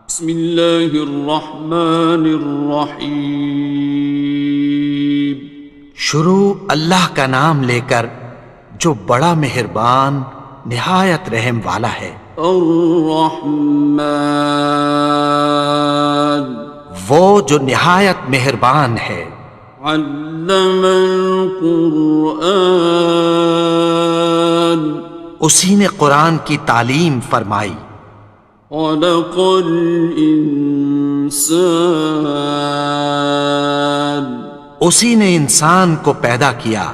بسم اللہ الرحمن الرحیم۔ شروع اللہ کا نام لے کر جو بڑا مہربان نہایت رحم والا ہے۔ الرحمن، وہ جو نہایت مہربان ہے۔ علم القرآن، اسی نے قرآن کی تعلیم فرمائی۔ خلق الانسان، اسی نے انسان کو پیدا کیا۔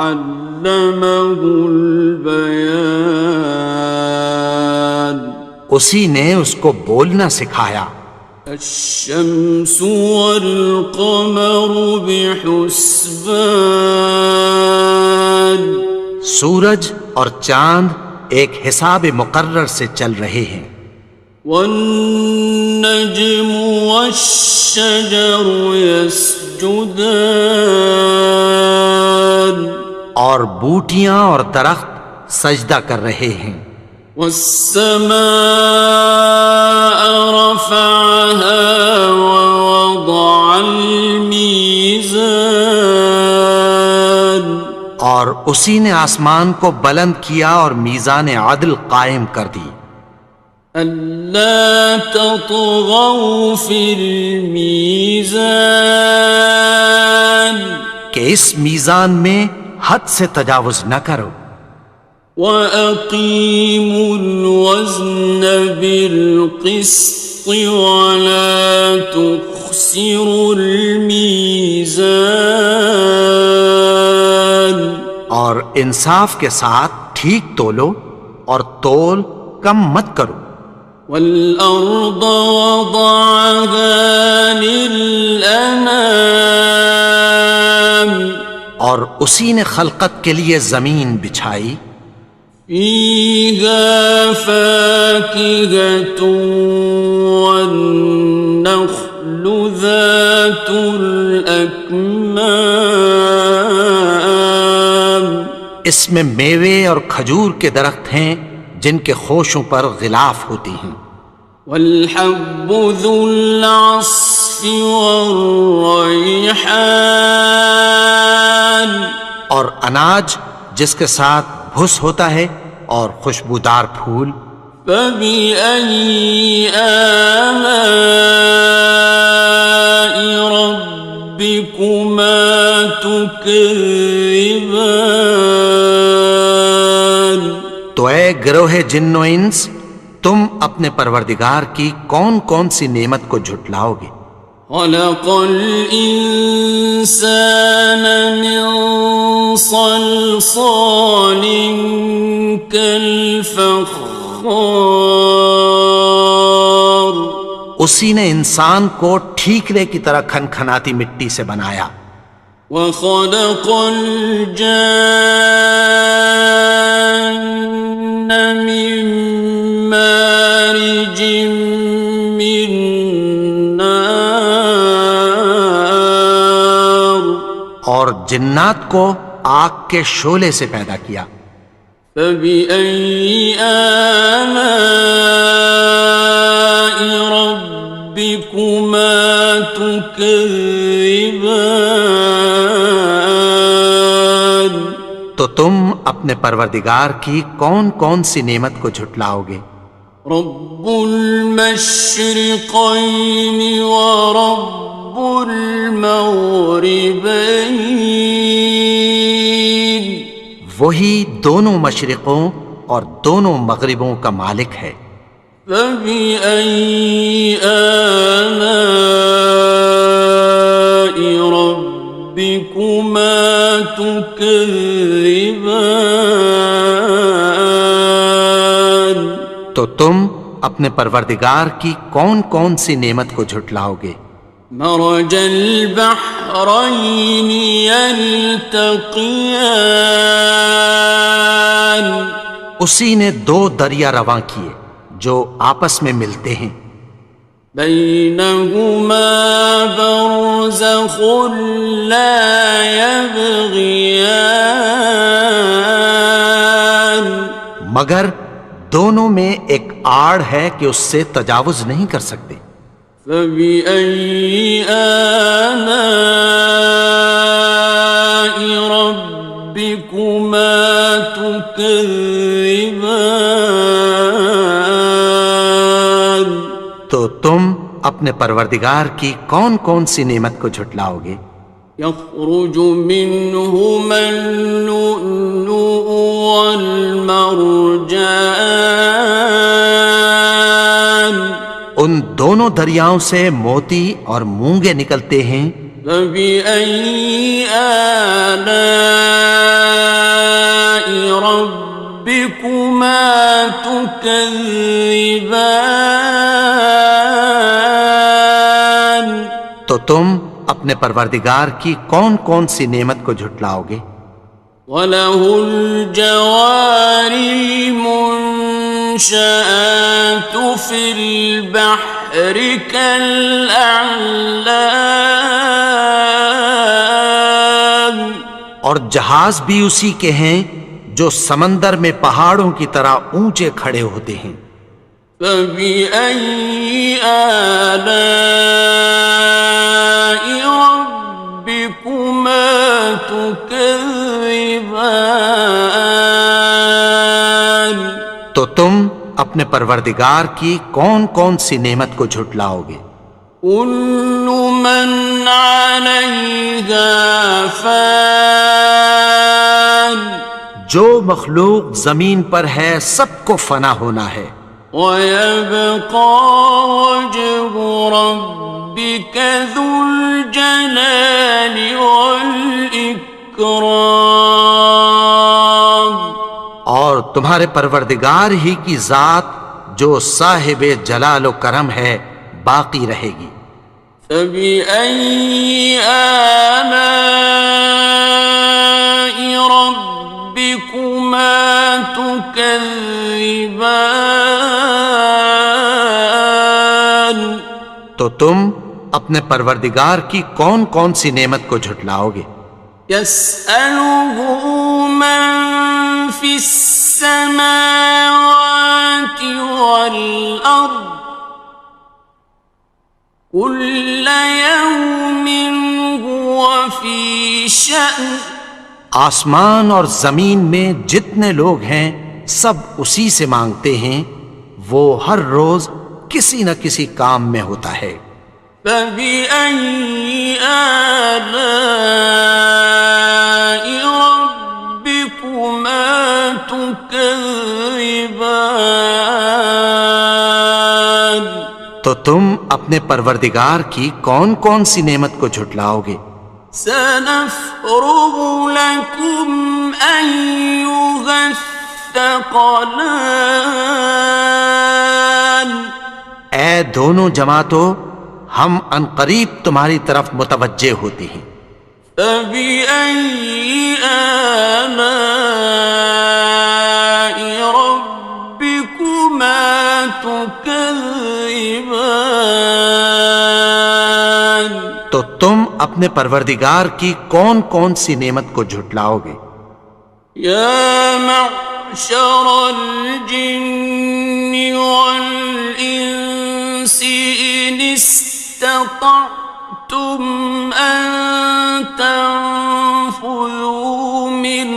علمہ البیان، اسی نے اس کو بولنا سکھایا۔ الشمس والقمر بحسبان، سورج اور چاند ایک حساب مقرر سے چل رہے ہیں۔ والنجم والشجر يسجدان، اور بوٹیاں اور درخت سجدہ کر رہے ہیں۔ والسماء رفعها ووضع الميزان، اور اسی نے آسمان کو بلند کیا اور میزان عدل قائم کر دی۔ ألا تطغوا في الميزان، کہ اس میزان میں حد سے تجاوز نہ کرو۔ وَأَقِيمُوا الْوَزْنَ بِالْقِسْطِ وَلَا تُخْسِرُوا الْمِيزَانَ، اور انصاف کے ساتھ ٹھیک تولو اور تول کم مت کرو۔ وَالْأَرْضَ وَضَعَهَا لِلْأَنَامِ، اور اسی نے خلقت کے لیے زمین بچھائی۔ فِيهَا فَاكِهَةٌ وَالنَّخْلُ ذَاتُ الْأَكْمَامِ، اس میں میوے اور کھجور کے درخت ہیں جن کے خوشوں پر غلاف ہوتی ہیں۔ وَالْحَبُّ ذُو الْعَصْفِ وَالرَّيْحَانِ، اور اناج جس کے ساتھ بھس ہوتا ہے اور خوشبودار پھول۔ فَبِأَيِّ آلَاءِ رَبِّكُمَا تُكَذِّبَانِ، تو اے گروہ جن و انس، تم اپنے پروردگار کی کون کون سی نعمت کو جھٹلاؤ گے؟ خَلَقَ الْإِنسَانَ مِنْ صَلْصَالٍ كَالْفَخَّارِ، اسی نے انسان کو ٹھیکرے کی طرح کھنکھناتی مٹی سے بنایا۔ وَخَلَقَ الْجَانَّ مِن مَّارِجٍ مِّن نَّارٍ، اور جنات کو آگ کے شعلے سے پیدا کیا۔ فَبِأَيِّ آلَاءِ رَبِّكُمَا تُكَذِّبَانِ، تو تم اپنے پروردگار کی کون کون سی نعمت کو جھٹلاؤ گے؟ رب المشرقین ورب المغربین، وہی دونوں مشرقوں اور دونوں مغربوں کا مالک ہے۔ فَبِأَيِّ آلَاءِ رَبِّكُمَا تُكَذِّبَانِ، تو تم اپنے پروردگار کی کون کون سی نعمت کو جھٹلاؤ گے؟ مرج البحرین یلتقیان، اسی نے دو دریا رواں کیے جو آپس میں ملتے ہیں۔ بینہما برزخ لا یبغیان، مگر دونوں میں ایک آڑ ہے کہ اس سے تجاوز نہیں کر سکتے۔ فبأي آلاء ربكما تكذبان؟ تو تم اپنے پروردگار کی کون کون سی نعمت کو جھٹلاؤ گے؟ يخرج منهما اللؤلؤ والمرجان، ان دونوں دریاؤں سے موتی اور مونگے نکلتے ہیں۔ فبأي آلاء ربكما تكذبان؟ تو تم اپنے پروردگار کی کون کون سی نعمت کو جھٹلاؤ گے؟ وَلَهُ الْجَوَارِ الْمُنشَآتُ فِي الْبَحْرِ كَالْأَعْلَامِ، اور جہاز بھی اسی کے ہیں جو سمندر میں پہاڑوں کی طرح اونچے کھڑے ہوتے ہیں۔ فَبِأَيِّ آلَاءِ رَبِّكُمَا تُكَذِّبَانِ؟ تو تم اپنے پروردگار کی کون کون سی نعمت کو جھٹلاؤ گے؟ كُلُّ مَنْ عَلَيْهَا فَانٍ، جو مخلوق زمین پر ہے سب کو فنا ہونا ہے۔ وَيَبْقَى وَجْهُ رَبِّكَ ذُو الْجَلَالِ وَالْإِكْرَامِ، اور تمہارے پروردگار ہی کی ذات جو صاحب جلال و کرم ہے باقی رہے گی۔ فَبِأَيِّ آلَاءِ رَبِّكُمَا تُكَذِّبَانِ؟ تو تم اپنے پروردگار کی کون کون سی نعمت کو جھٹلاؤ گے؟ يَسْأَلُهُ مَن فِي السَّمَاوَاتِ وَالْأَرْضِ كُلَّ يَوْمٍ هُوَ فِي شَأْنٍ، آسمان اور زمین میں جتنے لوگ ہیں سب اسی سے مانگتے ہیں، وہ ہر روز کسی نہ کسی کام میں ہوتا ہے۔ فَبِأَيِّ آلَاءِ رَبِّكُمَا تُكَذِّبَانِ؟ تو تم اپنے پروردگار کی کون کون سی نعمت کو جھٹلاؤ گے؟ سَنَفْرُغُ لَكُمْ أَيُّهَ الثَّقَلَانِ، اے دونوں جماعتوں، ہم عنقریب تمہاری طرف متوجہ ہوتے ہیں۔ فَبِأَيِّ آلَاءِ رَبِّكُمَا تُكَذِّبَانِ؟ تو تم اپنے پروردگار کی کون کون سی نعمت کو جھٹلاؤ گے؟ يَا مَعْشَرَ الْجِنِّ وَالْإِنسِ إِنِ اسْتَطَعْتُمْ أَن تَنفُذُوا مِنْ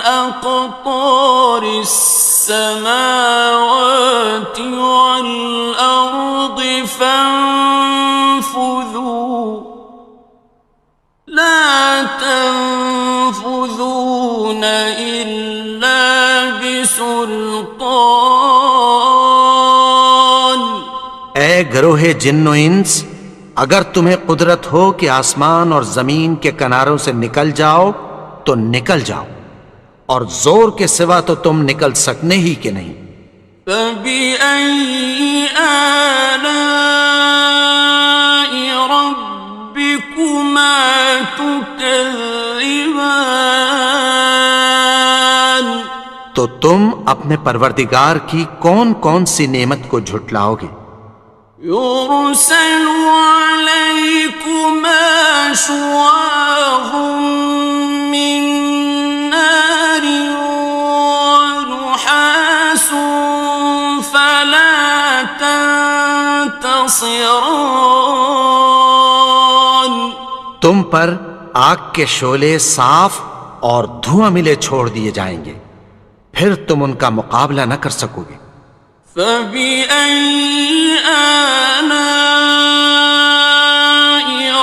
أَقْطَارِ السَّمَاوَاتِ وَالْأَرْضِ فَانفُذُوا لَا تَنفُذُونَ إِلَّا بِسُلْطَانٍ۔ اے گروہ جن و انس، اگر تمہیں قدرت ہو کہ آسمان اور زمین کے کناروں سے نکل جاؤ تو نکل جاؤ، اور زور کے سوا تو تم نکل سکنے ہی کہ نہیں۔ فَبِأَيِّ آلَاءِ رَبِّكُمَا تُكَذِّبَانِ؟ تو تم اپنے پروردگار کی کون کون سی نعمت کو جھٹلاؤ گے؟ يُرْسَلُ عَلَيْكُمَا شُوَاظٌ مِّن نَّارٍ وَنُحَاسٌ فَلَا خاصرون تم پر آگ کے شعلے صاف اور دھواں ملے چھوڑ دیے جائیں گے، پھر تم ان کا مقابلہ نہ کر سکو گے۔ فَبِأَيِّ آلَاءِ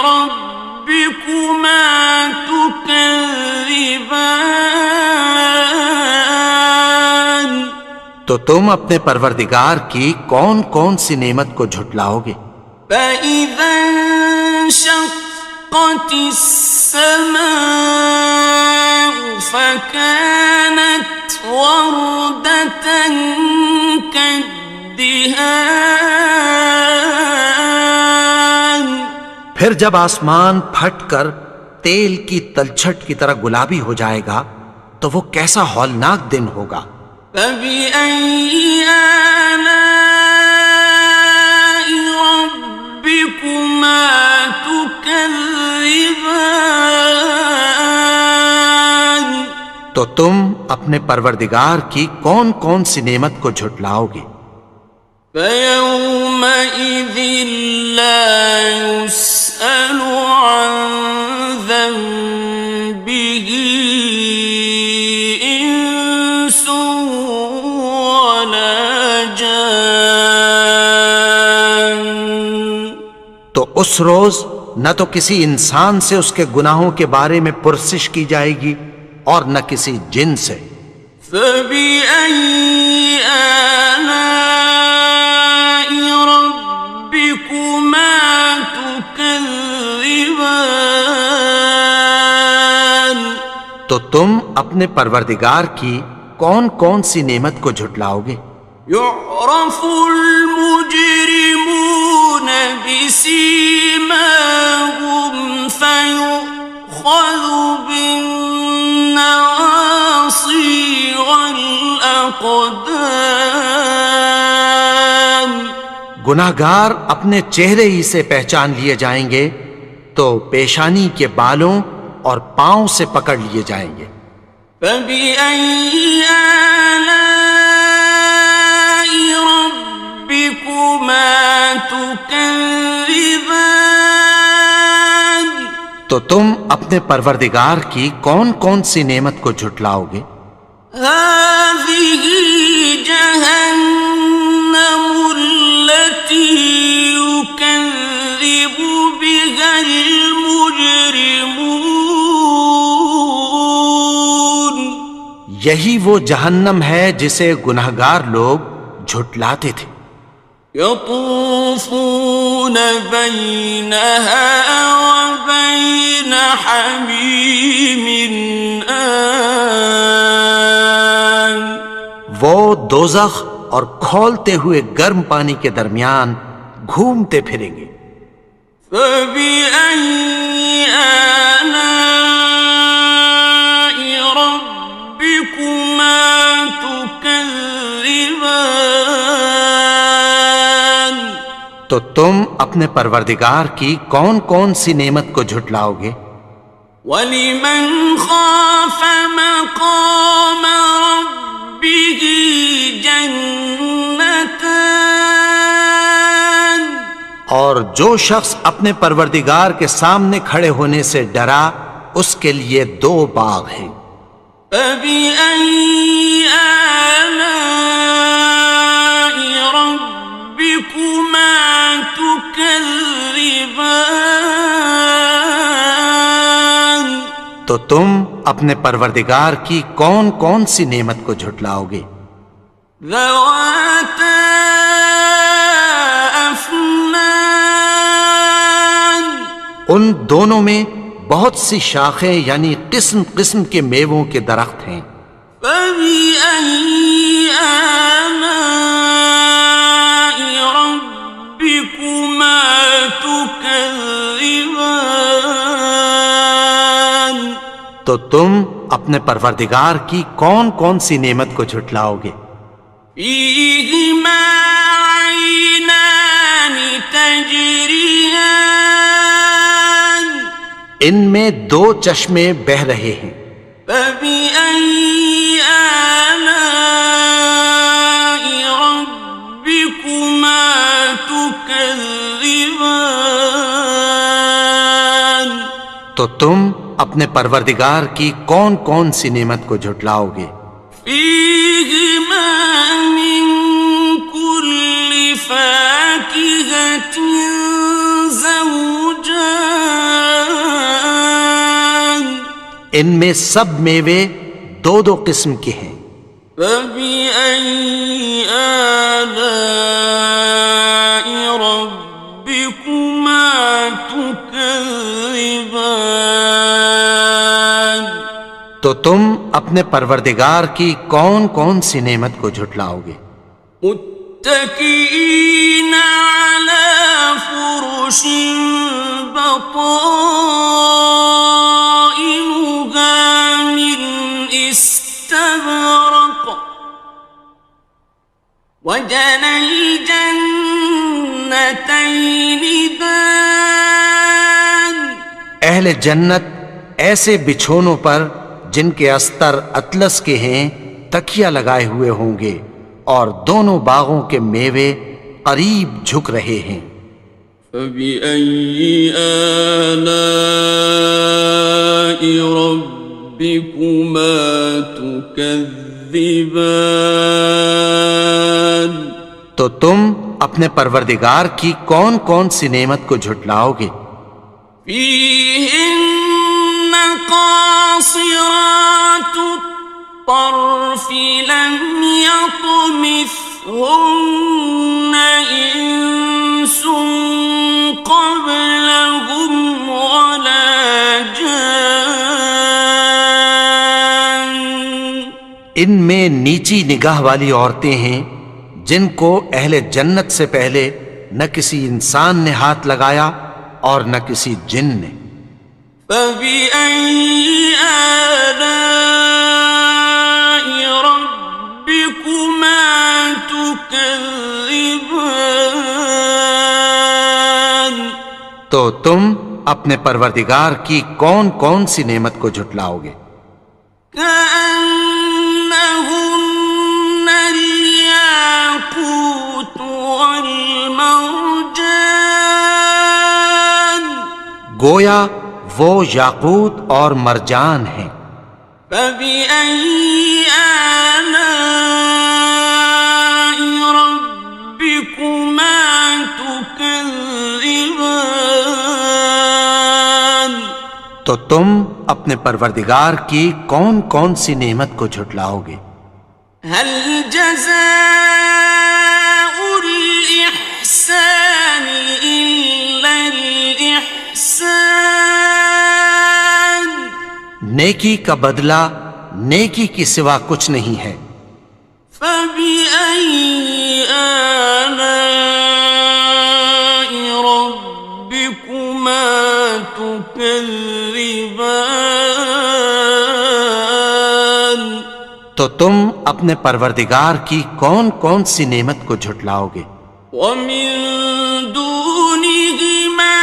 رَبِّكُمَا تُكَذِّبَانِ تو تم اپنے پروردگار کی کون کون سی نعمت کو جھٹلاؤ گے؟ فَإِذَا انشَقَّتِ السَّمَاءُ فَكَانَتْ وَرْدَةً كَالدِّهَانِ پھر جب آسمان پھٹ کر تیل کی تلچھٹ کی طرح گلابی ہو جائے گا تو وہ کیسا ہولناک دن ہوگا۔ فَبِأَيِّ آلَاءِ رَبِّكُمَا تُكَذِّبَانِ تو تم اپنے پروردگار کی کون کون سی نعمت کو جھٹلاؤ گے؟ فَيَوْمَئِذٍ لَا يُسْأَلُ عَنْ ذَنبِهِ إِنسٌ وَلَا جَانٌ تو اس روز نہ تو کسی انسان سے اس کے گناہوں کے بارے میں پرسش کی جائے گی اور نہ کسی جن سے۔ فَبِأَيِّ آلَاءِ رَبِّكُمَا تُكَذِّبَانِ تو تم اپنے پروردگار کی کون کون سی نعمت کو جھٹلاؤ گے؟ يُعْرَفُ الْمُجْرِمُونَ بِسِيمَاهُمْ فَيُؤْخَذُ بِالنَّوَاصِي وَالْأَقْدَامِ گناہگار اپنے چہرے ہی سے پہچان لیے جائیں گے تو پیشانی کے بالوں اور پاؤں سے پکڑ لیے جائیں گے۔ فَبِأَيِّ آلَاءِ رَبِّكُمَا تُكَذِّبَانِ تو تم اپنے پروردگار کی کون کون سی نعمت کو جھٹلاؤ گے؟ هَذِهِ جَهَنَّمُ الَّتِي يُكَذِّبُ بِهَا الْمُجْرِمُونَ یہی وہ جہنم ہے جسے گناہگار لوگ جھٹلاتے تھے۔ يَطُوفُونَ بَيْنَهَا وَبَيْنَ حَمِيمٍ آنٍ وہ دوزخ اور کھولتے ہوئے گرم پانی کے درمیان گھومتے پھریں گے۔ فَبِأَيِّ آلَاءِ رَبِّكُمَا تُكَذِّبَانِ تو تم اپنے پروردگار کی کون کون سی نعمت کو جھٹلاؤ گے؟ وَلِمَنْ خَافَ مَقَامَ رَبِّهِ جَنَّتَانِ اور جو شخص اپنے پروردگار کے سامنے کھڑے ہونے سے ڈرا اس کے لیے دو باغ ہیں۔ فَبِأَيِّ آلَاءِ رَبِّكُمَا تُكَذِّبَانِ تو تم اپنے پروردگار کی کون کون سی نعمت کو جھٹلاؤ گے؟ ذَوَاتَا أَفْنَانٍ ان دونوں میں بہت سی شاخیں یعنی قسم قسم کے میووں کے درخت ہیں۔ فَبِأَيِّ آلَاءِ رَبِّكُمَا تُكَذِّبَانِ تو تم اپنے پروردگار کی کون کون سی نعمت کو جھٹلاؤ گے؟ فِيهِمَا عَيْنَانِ تَجْرِيَانِ ان میں دو چشمے بہہ رہے ہیں۔ فَبِأَيِّ آلَاءِ رَبِّكُمَا تُكَذِّبَانِ تو تم اپنے پروردگار کی کون کون سی نعمت کو جھٹلاؤ گے؟ فيهما من كل فاكهة زوجان ان میں سب میوے دو دو قسم کے ہیں۔ فبأي آلاء ربكما تكذبان تو تم اپنے پروردگار کی کون کون سی نعمت کو جھٹلاؤ گے؟ متكئين على فرش بطائنها من استبرق وجنى الجنتين دان اہل جنت ایسے بچھونوں پر جن کے استر اطلس کے ہیں تکیہ لگائے ہوئے ہوں گے، اور دونوں باغوں کے میوے قریب جھک رہے ہیں۔ فبأي آلاء ربكما تكذبان تو تم اپنے پروردگار کی کون کون سی نعمت کو جھٹلاؤ گے؟ فيهن قاصرات الطرف لم يطمثهن إنس قبلهم ولا جان ان میں نیچی نگاہ والی عورتیں ہیں جن کو اہل جنت سے پہلے نہ کسی انسان نے ہاتھ لگایا اور نہ کسی جن نے۔ فبأي آلاء ربكما تكذبان تو تم اپنے پروردگار کی کون کون سی نعمت کو جھٹلاؤ گے؟ كأنهن الياقوت والمرجان گویا وہ یاقوت اور مرجان ہیں۔ فبأي آلاء ربكما تكذبان تو تم اپنے پروردگار کی کون کون سی نعمت کو جھٹلاؤ گے؟ هل جزاء الإحسان إلا الإحسان نیکی کا بدلہ نیکی کی سوا کچھ نہیں ہے۔ فبأي آلاء ربكما تكذبان تو تم اپنے پروردگار کی کون کون سی نعمت کو جھٹلاؤ گے؟ ومن دونهما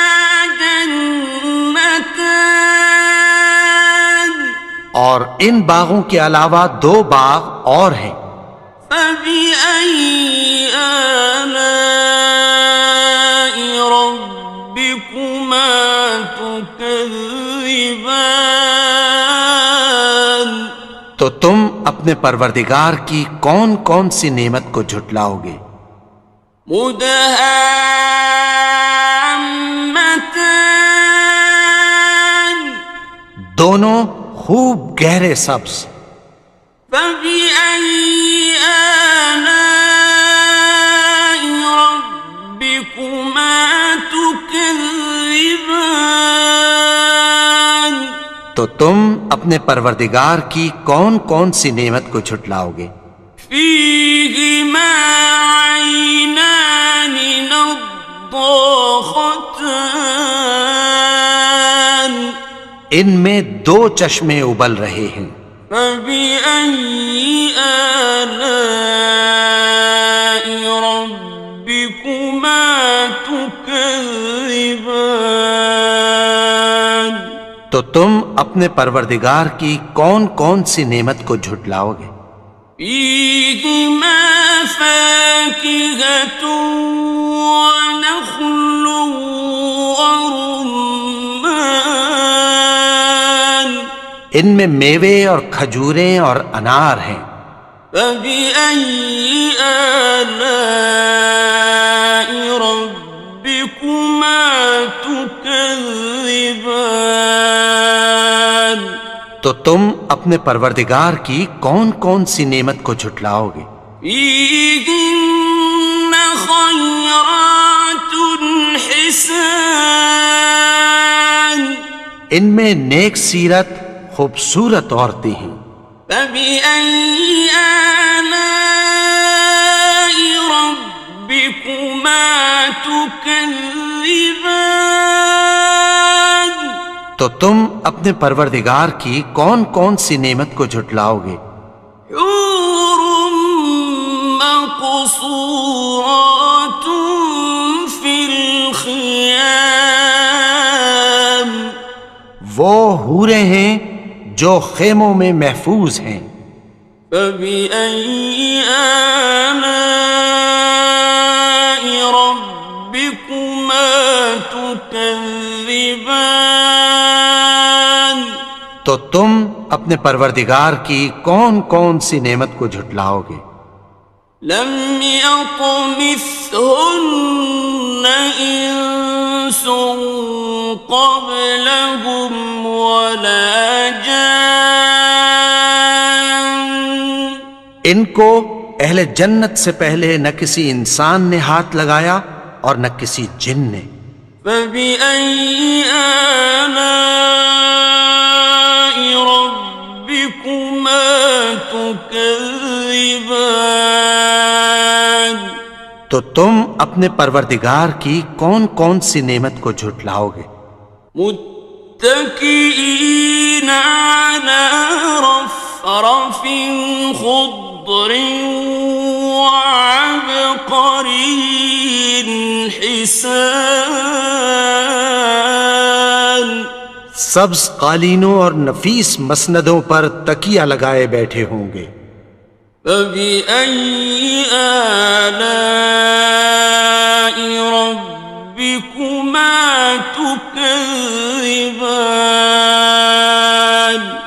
جنتان اور ان باغوں کے علاوہ دو باغ اور ہیں۔ فبأي آلاء ربكما تكذبان تو تم اپنے پروردگار کی کون کون سی نعمت کو جھٹلاؤ گے؟ مدهامتان دونوں خوب گہرے سبز۔ فبأي آلاء ربكما تكذبان تو تم اپنے پروردگار کی کون کون سی نعمت کو جھٹلاؤ گے؟ فيهما عينان نضاختان ان میں دو چشمے ابل رہے ہیں۔ فبأي آلاء ربكما تكذبان تو تم اپنے پروردگار کی کون کون سی نعمت کو جھٹلاؤ گے؟ فيهما فاكهة ونخل ورمان ان میں میوے اور کھجوریں اور انار ہیں۔ فبأي آلاء ربكما تكذبان؟ تو تم اپنے پروردگار کی کون کون سی نعمت کو جھٹلاؤ گے؟ فيهن خيرات حسان، ان میں نیک سیرت خوبصورت عورتیں ہیں۔ فبأي آلاء ربكما تكذبان؟ تو تم اپنے پروردگار کی کون کون سی نعمت کو جھٹلاؤ گے؟ حور مقصورات في الخيام، وہ حوریں ہیں جو خیموں میں محفوظ ہیں۔ فبأي آلاء ربكما تكذبان؟ تو تم اپنے پروردگار کی کون کون سی نعمت کو جھٹلاؤ گے؟ لم يطمثهن إنس قبلهم ولا جان، ان کو اہل جنت سے پہلے نہ کسی انسان نے ہاتھ لگایا اور نہ کسی جن نے۔ فبأي آلاء ربكما تكذبان؟ تو تم اپنے پروردگار کی کون کون سی نعمت کو جھٹلاؤ گے؟ متكئين على رفرف خضر وعبقري حسان، سبز قالینوں اور نفیس مسندوں پر تکیہ لگائے بیٹھے ہوں گے۔ فبأي آلاء ربكما تكذبان؟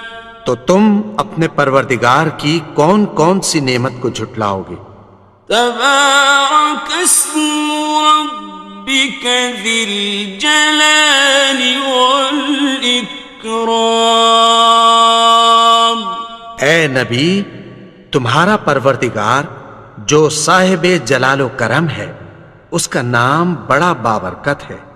تو تم اپنے پروردگار کی کون کون سی نعمت کو جھٹلاؤ گے؟ تبارك اسم ربك ذي الجلال والإكرام۔ اے نبی، تمہارا پروردگار جو صاحب جلال و کرم ہے، اس کا نام بڑا بابرکت ہے۔